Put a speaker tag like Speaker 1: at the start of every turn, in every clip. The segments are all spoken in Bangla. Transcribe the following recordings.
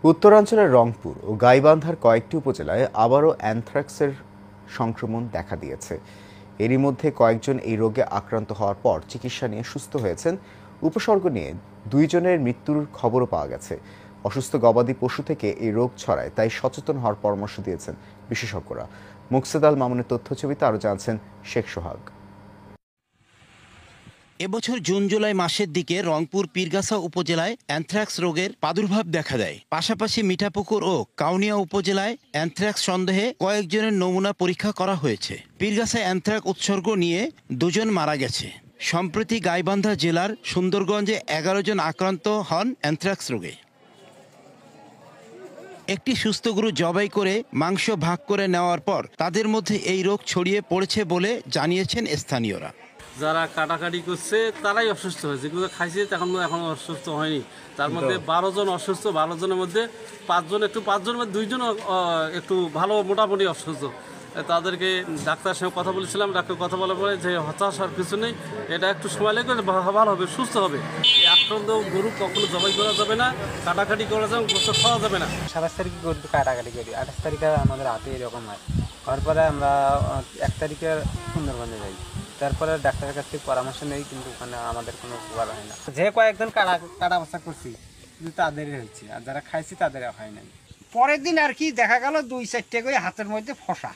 Speaker 1: উত্তরাঞ্চলের রংপুর ও গাইবান্ধার কয়েকটি উপজেলায় আবারও অ্যানথ্রাক্সের সংক্রমণ দেখা দিয়েছে। এরই মধ্যে কয়েকজন এই রোগে আক্রান্ত হওয়ার পর চিকিৎসা নিয়ে সুস্থ হয়েছেন। উপসর্গ নিয়ে 2 জনের মৃত্যুর খবরও পাওয়া গেছে। অসুস্থ গবাদি পশু থেকে এই রোগ ছড়ায়, তাই সচেতন হওয়ার পরামর্শ দিয়েছেন বিশেষজ্ঞরা। মুকসেদ আল মামুনের তথ্যছবিতে আরও জানছেন শেখ সোহাগ।
Speaker 2: এবছর জুন জুলাই মাসের দিকে রংপুর পীরগাছা উপজেলায় অ্যানথ্রাক্স রোগের প্রাদুর্ভাব দেখা দেয়। পাশাপাশি মিঠাপুকুর ও কাউনিয়া উপজেলায় অ্যানথ্রাক্স সন্দেহে কয়েকজনের নমুনা পরীক্ষা করা হয়েছে। পীরগাছায় অ্যানথ্রাক্স উৎসর্গ নিয়ে 2 জন মারা গেছে। সম্প্রতি গাইবান্ধা জেলার সুন্দরগঞ্জে 11 জন আক্রান্ত হন অ্যানথ্রাক্স রোগে। একটি সুস্থ গরু জবাই করে মাংস ভাগ করে নেওয়ার পর তাদের মধ্যে এই রোগ ছড়িয়ে পড়েছে বলে জানিয়েছেন স্থানীয়রা।
Speaker 3: যারা কাটাকাটি করছে তারাই অসুস্থ হয়েছে, যেগুলো খাইছে এখন অসুস্থ হয়নি। তার মধ্যে 12 জন অসুস্থ, 12 জনের মধ্যে 5 জনের মধ্যে 2 জন একটু ভালো মোটামুটি অসুস্থ। তাদেরকে ডাক্তারের সঙ্গে কথা বলেছিলাম, ডাক্তার কথা বলার পরে যে হতাশ হওয়ার কিছু নেই, এটা একটু সময় লাগবে, ভালো হবে, সুস্থ হবে। আক্রান্ত গরু কখনো জবাই করা যাবে না, কাটাকাটি করা যাবে, গোস্ত খাওয়া যাবে না।
Speaker 4: 27 তারিখে গরু কাটাকাটি করি, 28 তারিখে আমাদের হাতে এরকম হয়। তারপরে আমরা 1 তারিখে সুন্দরবনে যাই, তারপরে ডাক্তারের কাছ থেকে পরামর্শ নেই, কিন্তু ওখানে আমাদের কোনো উপকার হয় না। যে কয়েকজন কাটা অবস্থা করছি কিন্তু তাদেরই হয়েছে, আর যারা খাইছি তাদের হয় নাই।
Speaker 5: পরের দিন আর কি দেখা গেল 2-4টে করে হাতের মধ্যে ফসা।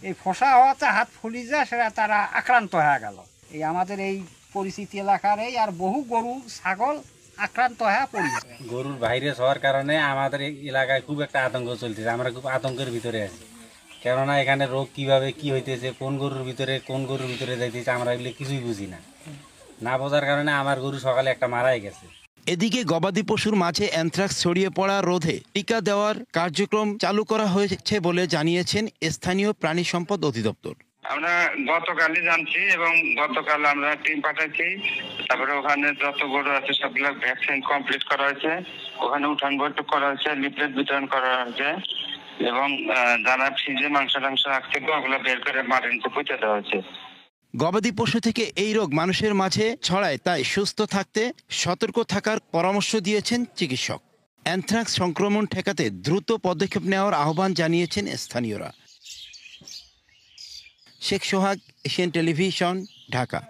Speaker 5: এই ফসা হওয়াতে হাত ফুলি যায়, সেটা তারা আক্রান্ত হয়ে গেল। এই আমাদের এই পরিচিতি এলাকার এই আর বহু গরু ছাগল আক্রান্ত হয়ে পড়েছে।
Speaker 6: গরুর ভাইরাস হওয়ার কারণে আমাদের এলাকায় খুব একটা আতঙ্ক চলতেছে। আমরা খুব আতঙ্কের ভিতরে আছি, কেননা এখানে রোগ কিভাবে কি হইতেছে, কোন গরুর ভিতরে যাইতেছে, আমরা এগুলো কিছুই বুঝি না বোঝার কারণে আমার গরু সকালে একটা মারাই গেছে।
Speaker 2: এদিকে গবাদি পশুর মাঝে অ্যানথ্রাক্স ছড়িয়ে পড়া রোধে টিকা দেওয়ার কার্যক্রম চালু করা হয়েছে বলে জানিয়েছেন স্থানীয় প্রাণী সম্পদ অধিদপ্তর।
Speaker 7: আমরা গতকালই জানছি এবং গতকাল আমরা টিম পাঠাইছি। তারপরে ওখানে যত গরু আছে সবগুলো ভ্যাকসিন কমপ্লিট করা হয়েছে, ওখানে উঠান বৈঠক করা হয়েছে, লিফলেট বিতরণ করা হয়েছে এবং যারা ফ্রিজে মাংস রাখছিল ওগুলো বের করে মাটির নিচে পুঁতে দেওয়া হয়েছে।
Speaker 2: গবাদি পশু থেকে এই রোগ মানুষের মাঝে ছড়ায়, তাই সুস্থ থাকতে সতর্ক থাকার পরামর্শ দিয়েছেন চিকিৎসক। অ্যানথ্রাক্স সংক্রমণ ঠেকাতে দ্রুত পদক্ষেপ নেওয়ার আহ্বান জানিয়েছেন স্থানীয়রা। শেখ সোহাগ, এশিয়ান টেলিভিশন, ঢাকা।